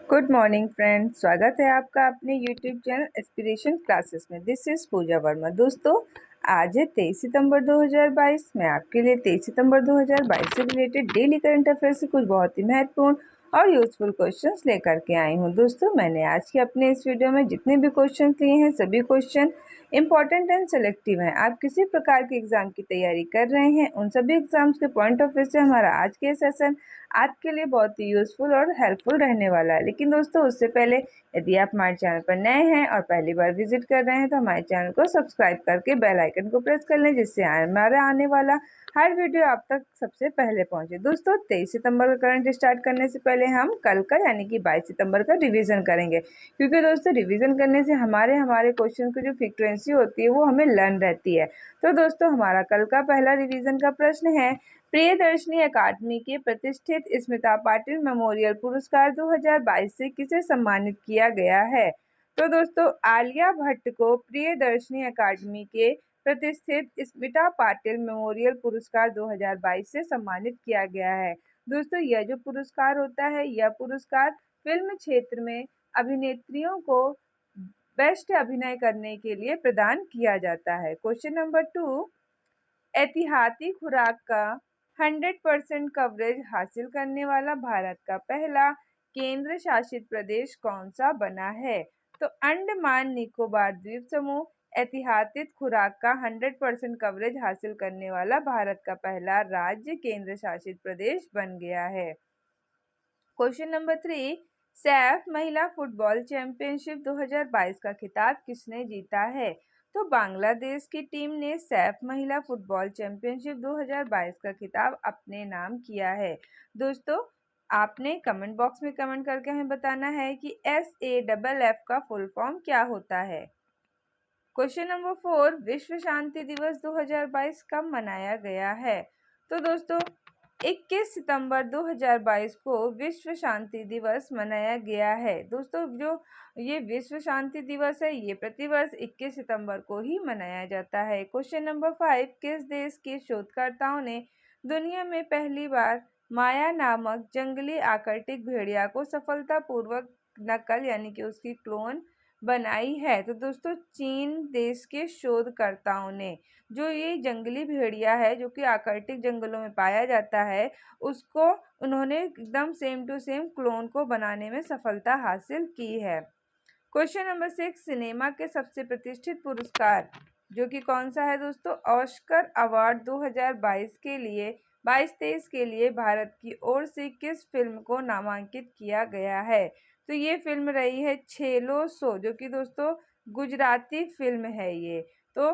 Good morning friends, स्वागत है आपका अपने यूट्यूब चैनल एस्पिरेशन क्लासेस में। दिस इज़ पूजा वर्मा। दोस्तों, आज है 23 सितंबर 2022। मैं आपके लिए 23 सितंबर 2022 से रिलेटेड डेली करंट अफेयर्स से कुछ बहुत ही महत्वपूर्ण और यूजफुल क्वेश्चंस लेकर के आई हूँ। दोस्तों, मैंने आज के अपने इस वीडियो में जितने भी क्वेश्चन लिए हैं सभी क्वेश्चन इंपॉर्टेंट एंड सेलेक्टिव हैं। आप किसी प्रकार के एग्जाम की तैयारी कर रहे हैं, उन सभी एग्जाम्स के पॉइंट ऑफ व्यू से हमारा आज के सेशन आपके लिए बहुत ही यूजफुल और हेल्पफुल रहने वाला है। लेकिन दोस्तों, उससे पहले यदि आप हमारे चैनल पर नए हैं और पहली बार विजिट कर रहे हैं तो हमारे चैनल को सब्सक्राइब करके बेल आइकन को प्रेस कर लें, जिससे हमारा आने वाला हर वीडियो आप तक सबसे पहले पहुंचे। दोस्तों, 23 सितंबर का करंट स्टार्ट करने से पहले हम कल का यानी कि 22 सितंबर का रिवीजन करेंगे, क्योंकि दोस्तों रिवीजन करने से हमारे क्वेश्चन की जो फ्रीक्वेंसी होती है वो हमें लर्न रहती है। तो दोस्तों, हमारा कल का पहला रिवीजन का प्रश्न है, प्रियदर्शनी अकादमी के प्रतिष्ठित स्मिता पाटिल मेमोरियल पुरस्कार 2022 से किसे सम्मानित किया गया है? तो दोस्तों, आलिया भट्ट को प्रियदर्शनी अकादमी के प्रतिष्ठित स्मिता पाटिल मेमोरियल पुरस्कार 2022 से सम्मानित किया गया है। दोस्तों, यह जो पुरस्कार होता है, यह पुरस्कार फिल्म क्षेत्र में अभिनेत्रियों को बेस्ट अभिनय करने के लिए प्रदान किया जाता है। क्वेश्चन नंबर 2, एहतियाती खुराक का 100% कवरेज हासिल करने वाला भारत का पहला केंद्र शासित प्रदेश कौन सा बना है? तो अंडमान निकोबार द्वीप समूह एहतियाती खुराक का 100% कवरेज हासिल करने वाला भारत का पहला राज्य केंद्र शासित प्रदेश बन गया है। क्वेश्चन नंबर 3, सैफ महिला फुटबॉल चैंपियनशिप 2022 का खिताब किसने जीता है? तो बांग्लादेश की टीम ने सैफ महिला फुटबॉल चैंपियनशिप 2022 का खिताब अपने नाम किया है। दोस्तों, आपने कमेंट बॉक्स में कमेंट करके हमें बताना है कि SAFF का फुल फॉर्म क्या होता है। क्वेश्चन नंबर 4, विश्व शांति दिवस 2022 कब मनाया गया है? तो दोस्तों, 21 सितंबर 2022 को विश्व शांति दिवस मनाया गया है। दोस्तों, जो ये विश्व शांति दिवस है ये प्रतिवर्ष 21 सितंबर को ही मनाया जाता है। क्वेश्चन नंबर 5, किस देश के शोधकर्ताओं ने दुनिया में पहली बार माया नामक जंगली आर्कटिक भेड़िया को सफलतापूर्वक नकल यानी कि उसकी क्लोन बनाई है? तो दोस्तों, चीन देश के शोधकर्ताओं ने जो ये जंगली भेड़िया है जो कि आर्कटिक जंगलों में पाया जाता है, उसको उन्होंने एकदम सेम टू सेम क्लोन को बनाने में सफलता हासिल की है। क्वेश्चन नंबर 6, सिनेमा के सबसे प्रतिष्ठित पुरस्कार जो कि कौन सा है दोस्तों? ऑस्कर अवार्ड 2022 के लिए 22-23 के लिए भारत की ओर से किस फिल्म को नामांकित किया गया है? तो ये फिल्म रही है छेलो सो, जो कि दोस्तों गुजराती फिल्म है ये। तो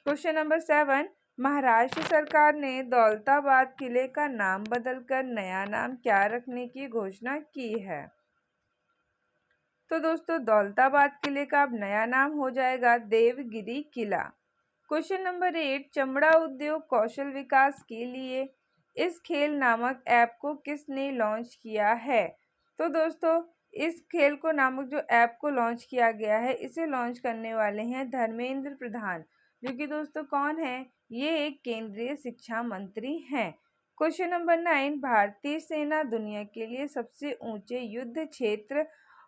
क्वेश्चन नंबर 7, महाराष्ट्र सरकार ने दौलताबाद किले का नाम बदलकर नया नाम क्या रखने की घोषणा की है? तो दोस्तों, दौलताबाद किले का अब नया नाम हो जाएगा देवगिरी किला। क्वेश्चन नंबर 8, चमड़ा उद्योग कौशल विकास के लिए इस खेल नामक ऐप को किसने लॉन्च किया है? तो दोस्तों, इस खेल को नामक जो ऐप को लॉन्च किया गया है, इसे लॉन्च करने वाले हैं धर्मेंद्र प्रधान, जो कि दोस्तों कौन है? ये एक केंद्रीय शिक्षा मंत्री हैं। क्वेश्चन नंबर 9, भारतीय सेना दुनिया के लिए सबसे ऊंचे युद्ध क्षेत्र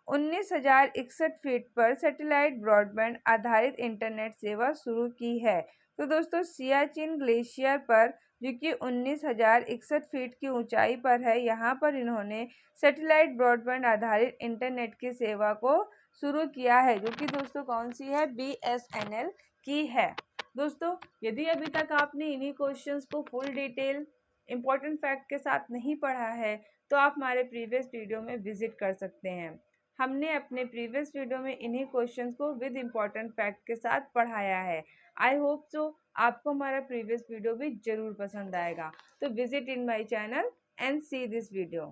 19,061 फीट पर सैटेलाइट ब्रॉडबैंड आधारित इंटरनेट सेवा शुरू की है। तो दोस्तों, सियाचिन ग्लेशियर पर जो कि 19,061 फीट की ऊंचाई पर है, यहाँ पर इन्होंने सैटेलाइट ब्रॉडबैंड आधारित इंटरनेट की सेवा को शुरू किया है, जो कि दोस्तों कौन सी है? BSNL की है। दोस्तों, यदि अभी तक आपने इन्हीं क्वेश्चंस को फुल डिटेल इंपॉर्टेंट फैक्ट के साथ नहीं पढ़ा है तो आप हमारे प्रीवियस वीडियो में विजिट कर सकते हैं। हमने अपने प्रीवियस वीडियो में इन्हीं क्वेश्चंस को विद इम्पॉर्टेंट फैक्ट के साथ पढ़ाया है। आई होप सो आपको हमारा प्रीवियस वीडियो भी जरूर पसंद आएगा। तो visit in my channel and see this video.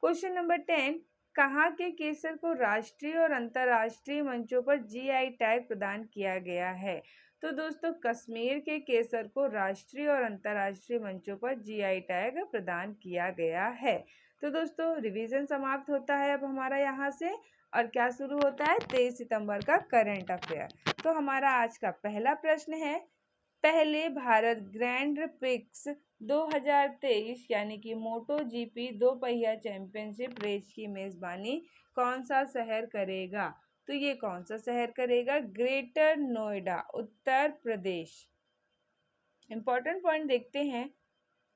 Question number 10, कहाँ के केसर को राष्ट्रीय और अंतर्राष्ट्रीय मंचों पर GI टैग प्रदान किया गया है? तो दोस्तों, कश्मीर के केसर को राष्ट्रीय और अंतर्राष्ट्रीय मंचों पर GI टैग प्रदान किया गया है। तो दोस्तों, रिवीजन समाप्त होता है अब हमारा यहाँ से, और क्या शुरू होता है? 23 सितंबर का करंट अफेयर। तो हमारा आज का पहला प्रश्न है, पहले भारत ग्रैंड प्रिक्स 2023 यानी कि मोटो जीपी दो पहिया चैंपियनशिप रेस की मेजबानी कौन सा शहर करेगा? तो ये कौन सा शहर करेगा? Greater Noida, Uttar Pradesh. Important point देखते हैं।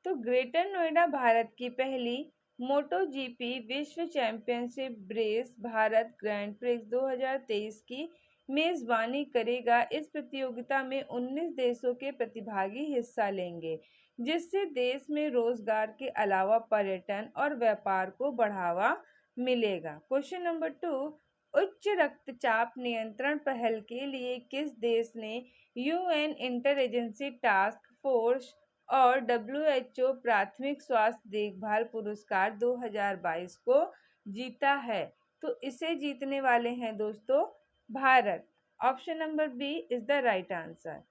तो ग्रेटर नोएडा भारत की पहली मोटो जीपी विश्व championship race Bharat grand 2023 की मेजबानी करेगा। इस प्रतियोगिता में 19 देशों के प्रतिभागी हिस्सा लेंगे, जिससे देश में रोजगार के अलावा पर्यटन और व्यापार को बढ़ावा मिलेगा। क्वेश्चन नंबर 2, उच्च रक्तचाप नियंत्रण पहल के लिए किस देश ने UN inter agency task force और WHO प्राथमिक स्वास्थ्य देखभाल पुरस्कार 2022 को जीता है? तो इसे जीतने वाले हैं दोस्तों Bharat. Option number B is the right answer.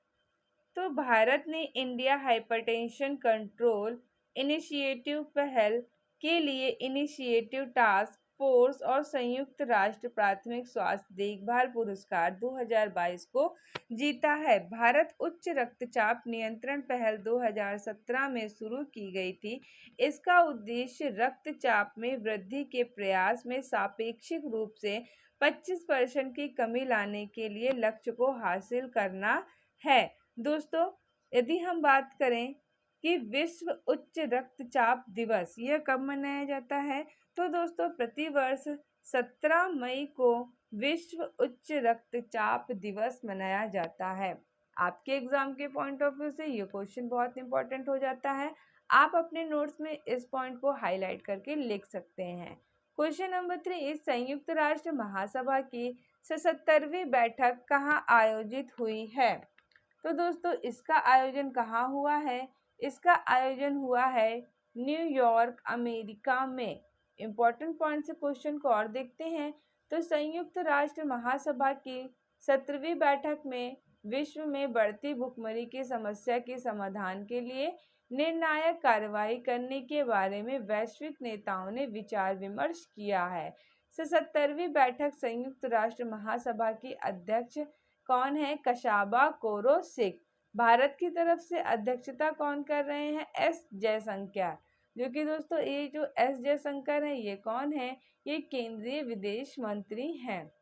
तो भारत ने इंडिया हाइपरटेंशन कंट्रोल इनिशिएटिव पहल के लिए इनिशिएटिव टास्क फोर्स और संयुक्त राष्ट्र प्राथमिक स्वास्थ्य देखभाल पुरस्कार 2022 को जीता है। भारत उच्च रक्तचाप नियंत्रण पहल 2017 में शुरू की गई थी। इसका उद्देश्य रक्तचाप में वृद्धि के प्रयास में सापेक्षिक रूप से 25% की कमी लाने के लिए लक्ष्य को हासिल करना है। दोस्तों, यदि हम बात करें कि विश्व उच्च रक्तचाप दिवस यह कब मनाया जाता है, तो दोस्तों प्रतिवर्ष 17 मई को विश्व उच्च रक्तचाप दिवस मनाया जाता है। आपके एग्जाम के पॉइंट ऑफ व्यू से ये क्वेश्चन बहुत इंपॉर्टेंट हो जाता है। आप अपने नोट्स में इस पॉइंट को हाईलाइट करके लिख सकते हैं। क्वेश्चन नंबर 3, संयुक्त राष्ट्र महासभा की 77वीं बैठक कहाँ आयोजित हुई है? तो दोस्तों इसका आयोजन कहाँ हुआ है? इसका आयोजन हुआ है न्यूयॉर्क, अमेरिका में। इम्पॉर्टेंट पॉइंट से क्वेश्चन को और देखते हैं। तो संयुक्त राष्ट्र महासभा की 17वीं बैठक में विश्व में बढ़ती भुखमरी की समस्या के समाधान के लिए निर्णायक कार्रवाई करने के बारे में वैश्विक नेताओं ने विचार विमर्श किया है। 77वीं बैठक संयुक्त राष्ट्र महासभा की अध्यक्ष कौन है? कशाबा कोरोसिक। भारत की तरफ से अध्यक्षता कौन कर रहे हैं? एस जयशंकर। जो कि दोस्तों ये जो एस जयशंकर है ये कौन है? ये केंद्रीय विदेश मंत्री हैं।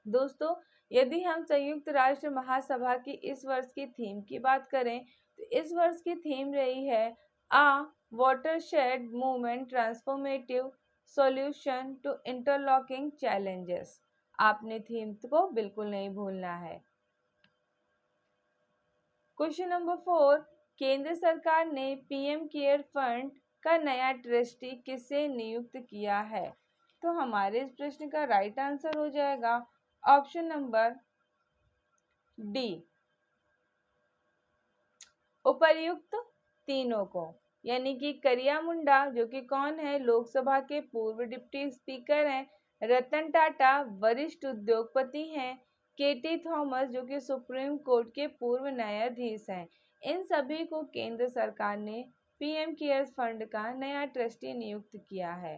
दोस्तों यदि हम संयुक्त राष्ट्र महासभा की इस वर्ष की थीम की बात करें तो इस वर्ष की थीम रही है a watershed movement transformative solution to interlocking challenges. आपने थीम को बिल्कुल नहीं भूलना है। क्वेश्चन नंबर 4, केंद्र सरकार ने पीएम केयर फंड का नया ट्रस्टी किसे नियुक्त किया है? तो हमारे इस प्रश्न का राइट आंसर हो जाएगा ऑप्शन नंबर डी, उपर्युक्त तीनों को। यानी कि करिया मुंडा जो कि कौन है? लोकसभा के पूर्व डिप्टी स्पीकर हैं। रतन टाटा वरिष्ठ उद्योगपति हैं। केटी थॉमस जो कि सुप्रीम कोर्ट के पूर्व न्यायाधीश हैं। इन सभी को केंद्र सरकार ने पीएम केयर्स फंड का नया ट्रस्टी नियुक्त किया है।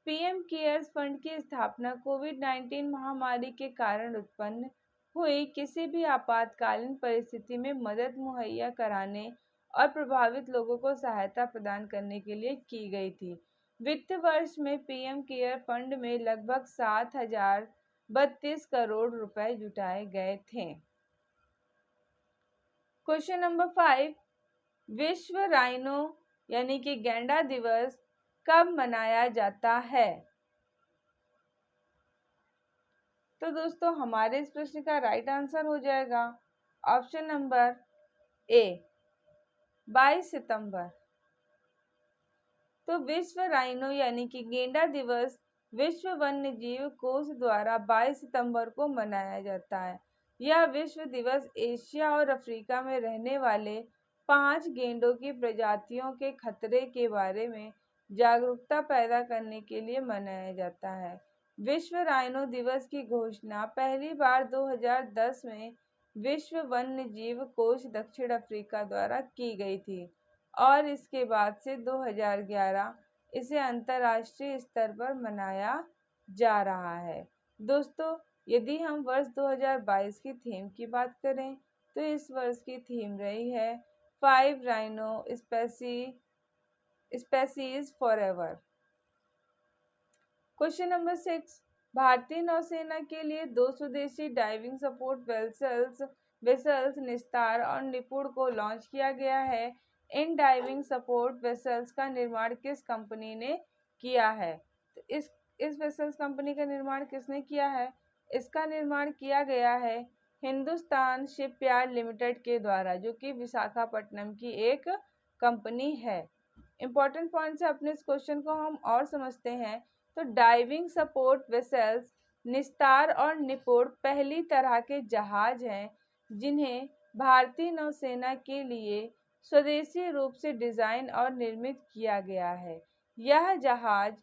पीएम केयर्स फंड की स्थापना कोविड-19 महामारी के कारण उत्पन्न हुई किसी भी आपातकालीन परिस्थिति में मदद मुहैया कराने और प्रभावित लोगों को सहायता प्रदान करने के लिए की गई थी। वित्त वर्ष में पीएम केयर फंड में लगभग 7,032 करोड़ रुपए जुटाए गए थे। क्वेश्चन नंबर 5, विश्व राइनो यानी कि गैंडा दिवस कब मनाया जाता है? तो दोस्तों हमारे इस प्रश्न का राइट आंसर हो जाएगा ऑप्शन नंबर ए, 22 सितंबर। तो विश्व राइनो यानी कि गेंडा दिवस विश्व वन्य जीव कोष द्वारा 22 सितंबर को मनाया जाता है। यह विश्व दिवस एशिया और अफ्रीका में रहने वाले 5 गेंडों की प्रजातियों के खतरे के बारे में जागरूकता पैदा करने के लिए मनाया जाता है। विश्व राइनो दिवस की घोषणा पहली बार 2010 में विश्व वन्य जीव कोष दक्षिण अफ्रीका द्वारा की गई थी और इसके बाद से 2011 इसे अंतर्राष्ट्रीय स्तर पर मनाया जा रहा है। दोस्तों यदि हम वर्ष 2022 की थीम की बात करें तो इस वर्ष की थीम रही है 5 rhino species for ever. Question number 6, भारतीय नौसेना के लिए 2 स्वदेशी डाइविंग सपोर्ट वेसल्स निस्तार और निपुण को लॉन्च किया गया है। इन डाइविंग सपोर्ट वेसल्स का निर्माण किस कंपनी ने किया है? तो इस वेसल्स कंपनी का निर्माण किसने किया है? इसका निर्माण किया गया है हिंदुस्तान शिपयार्ड लिमिटेड के द्वारा, जो कि विशाखापट्टनम की एक कंपनी है। इंपॉर्टेंट पॉइंट से अपने इस क्वेश्चन को हम और समझते हैं। तो डाइविंग सपोर्ट वेसल्स निस्तार और निपुण पहली तरह के जहाज हैं जिन्हें भारतीय नौसेना के लिए स्वदेशी रूप से डिजाइन और निर्मित किया गया है। यह जहाज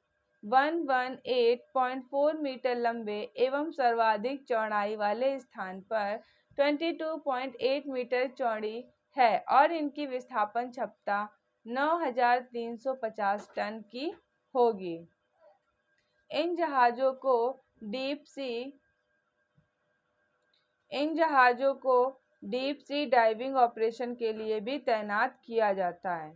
118.4 मीटर लंबे एवं सर्वाधिक चौड़ाई वाले स्थान पर 22.8 मीटर चौड़ी है और इनकी विस्थापन क्षमता 9,350 टन की होगी। इन जहाज़ों को डीप सी डाइविंग ऑपरेशन के लिए भी तैनात किया जाता है।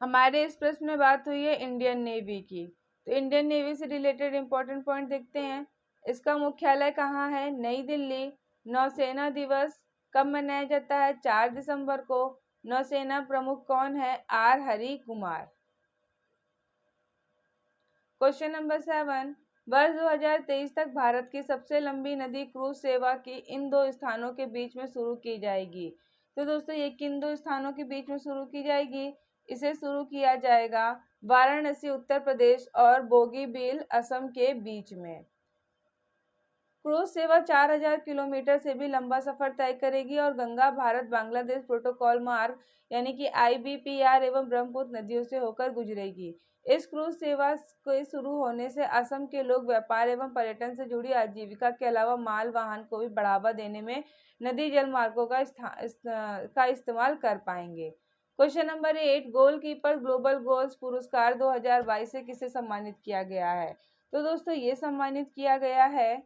हमारे इस प्रश्न में बात हुई है इंडियन नेवी की। तो इंडियन नेवी से रिलेटेड इंपॉर्टेंट पॉइंट देखते हैं। इसका मुख्यालय कहाँ है? नई दिल्ली। नौसेना दिवस कब मनाया जाता है? 4 दिसंबर को। नौसेना प्रमुख कौन है? R Hari Kumar. Question number 7, वर्ष 2023 तक भारत की सबसे लंबी नदी क्रूज सेवा की इन 2 स्थानों के बीच में शुरू की जाएगी। तो दोस्तों ये किन 2 स्थानों के बीच में शुरू की जाएगी? इसे शुरू किया जाएगा वाराणसी उत्तर प्रदेश और बोगीबील असम के बीच में। क्रूज सेवा 4000 किलोमीटर से भी लंबा सफर तय करेगी और गंगा भारत बांग्लादेश प्रोटोकॉल मार्ग यानी कि IBPR एवं ब्रह्मपुत्र नदियों से होकर गुजरेगी। इस क्रूज सेवा के शुरू होने से असम के लोग व्यापार एवं पर्यटन से जुड़ी आजीविका के अलावा माल वाहन को भी बढ़ावा देने में नदी जल मार्गों का इस्तेमाल कर पाएंगे। Question number 8, goalkeeper global goals पुरस्कार 2022 से किसे सम्मानित किया गया है? तो दोस्तों ये सम्मानित किया गया है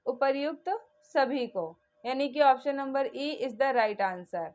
उपर्युक्त सभी को, यानी कि option number E is the right answer.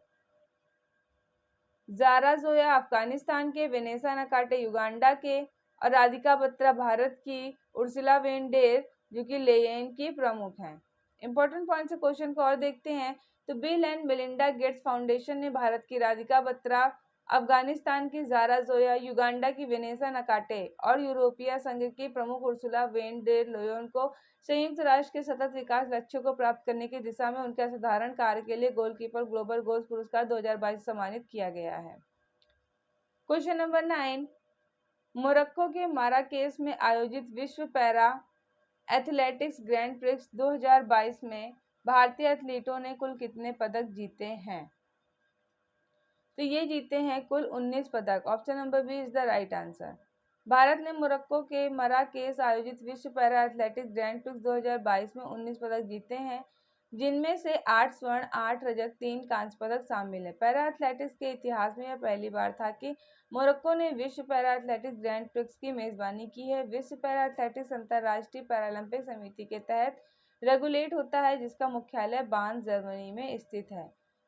Zara Joya Afghanistan के, वेनेसा नकाटे युगांडा के और राधिका बत्रा भारत की, उर्सुला वेंडेर जो कि लेयन की प्रमुख हैं। इंपॉर्टेंट पॉइंट से क्वेश्चन को और देखते हैं। तो bill and Melinda Gates foundation ने भारत की राधिका बत्रा, अफगानिस्तान की जारा जोया, युगांडा की वेनेसा नकाटे और यूरोपीय संघ की प्रमुख उर्सुला वेन डेर लेयन को संयुक्त राष्ट्र के सतत विकास लक्ष्यों को प्राप्त करने की दिशा में उनके असाधारण कार्य के लिए गोलकीपर ग्लोबल गोल्स पुरस्कार 2022 सम्मानित किया गया है। क्वेश्चन नंबर 9, मोरक्को के माराकेस में आयोजित विश्व पैरा एथलेटिक्स ग्रैंड प्रिक्स 2022 में भारतीय एथलीटों ने कुल कितने पदक जीते हैं? तो ये जीते हैं कुल 19 पदक। Option number B is the right answer. Bharat ने मोरक्को के मराकेस आयोजित विश्व पैरा एथलेटिक्स ग्रैंड प्रिक्स 2022 में 19 पदक जीते हैं, जिनमें से 8 स्वर्ण, 8 रजत, 3 कांस्य पदक शामिल है। पैरा एथलेटिक्स के इतिहास में यह पहली बार था कि मोरक्को ने विश्व पैरा एथलेटिक्स ग्रैंड प्रिक्स की मेजबानी की है। विश्व पैरा एथलेटिक्स अंतर्राष्ट्रीय पैरालंपिक समिति के तहत रेगुलेट होता है, जिसका मुख्यालय बार्न, जर्मनी में स्थित है।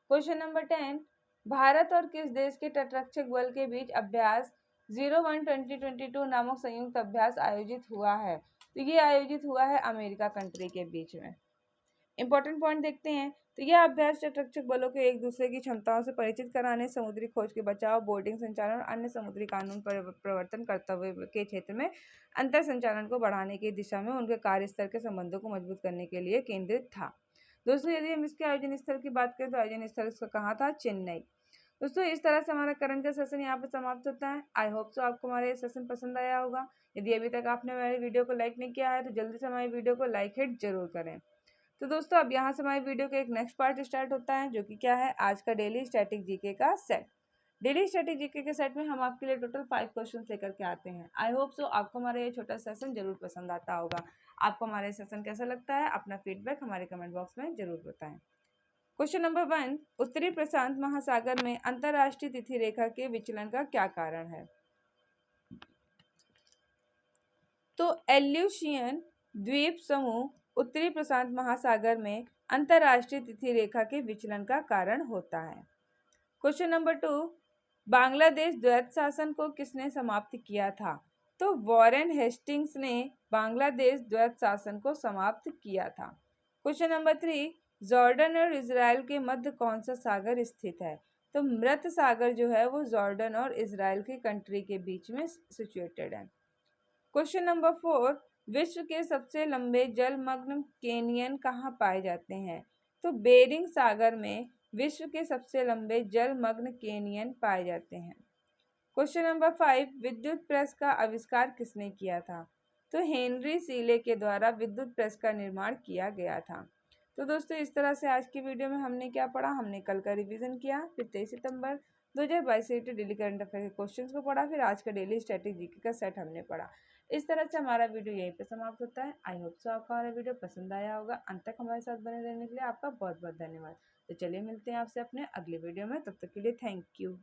क्वेश्चन नंबर 10, भारत और किस देश के तटरक्षक बल के बीच अभ्यास 01-2022 नामक संयुक्त अभ्यास आयोजित हुआ है? तो ये आयोजित हुआ है अमेरिका कंट्री के बीच में। इंपॉर्टेंट पॉइंट देखते हैं। तो यह अभ्यास तटरक्षक बलों के एक दूसरे की क्षमताओं से परिचित कराने, समुद्री खोज के बचाव, बोर्डिंग संचालन और अन्य समुद्री कानून प्रवर्तन कर्तव्य के क्षेत्र में अंतर संचालन को बढ़ाने की दिशा में उनके कार्य स्तर के संबंधों को मजबूत करने के लिए केंद्रित था। दोस्तों यदि हम इसके आयोजन स्थल की बात करें तो आयोजन स्थल इसका कहाँ था? चेन्नई। दोस्तों इस तरह से हमारा करंट का सेशन यहाँ पर समाप्त होता है। आई होप सो आपको हमारा ये सेशन पसंद आया होगा। यदि अभी तक आपने हमारी वीडियो को लाइक नहीं किया है तो जल्दी से हमारी वीडियो को लाइक हिट जरूर करें। तो दोस्तों अब यहाँ से हमारी वीडियो का एक नेक्स्ट पार्ट स्टार्ट होता है, जो कि क्या है? आज का डेली स्टैटिक जीके का सेट। डेली स्टैटिक जीके के सेट में हम आपके लिए टोटल 5 क्वेश्चन लेकर के आते हैं। आई होप सो आपको हमारा ये छोटा सेशन जरूर पसंद आता होगा। आपको हमारा ये सेशन कैसा लगता है? अपना फीडबैक हमारे कमेंट बॉक्स में जरूर बताएं। क्वेश्चन नंबर 1, उत्तरी प्रशांत महासागर में अंतरराष्ट्रीय तिथि रेखा के विचलन का क्या कारण है? तो एल्यूशियन द्वीप समूह उत्तरी प्रशांत महासागर में अंतर्राष्ट्रीय तिथि रेखा के विचलन का कारण होता है। क्वेश्चन नंबर 2, बांग्लादेश द्वैत शासन को किसने समाप्त किया था? तो वॉरेन हेस्टिंग्स ने बांग्लादेश द्वैत शासन को समाप्त किया था। क्वेश्चन नंबर 3, जॉर्डन और इजराइल के मध्य कौन सा सागर स्थित है? तो मृत सागर जो है वो जॉर्डन और इजराइल की कंट्री के बीच में सिचुएटेड है। क्वेश्चन नंबर 4, विश्व के सबसे लंबे जलमग्न कैनियन कहाँ पाए जाते हैं? तो बेरिंग सागर में विश्व के सबसे लंबे जलमग्न कैनियन पाए जाते हैं। क्वेश्चन नंबर 5, विद्युत प्रेस का आविष्कार किसने किया था? तो हेनरी सीले के द्वारा विद्युत प्रेस का निर्माण किया गया था। तो दोस्तों इस तरह से आज की वीडियो में हमने क्या पढ़ा, हमने कल का रिवीजन किया, फिर 23 सितंबर 2022 से रिलेटेड डेली करंट अफेयर के क्वेश्चंस को पढ़ा, फिर आज का डेली स्टैटिक जीके का सेट हमने पढ़ा। इस तरह से हमारा वीडियो यहीं पे समाप्त होता है। आई होप सो आपको हमारा वीडियो पसंद आया होगा। अंत तक हमारे साथ बने रहने के लिए आपका बहुत बहुत धन्यवाद। तो चलिए मिलते हैं आपसे अपने अगले वीडियो में, तब तक के लिए थैंक यू।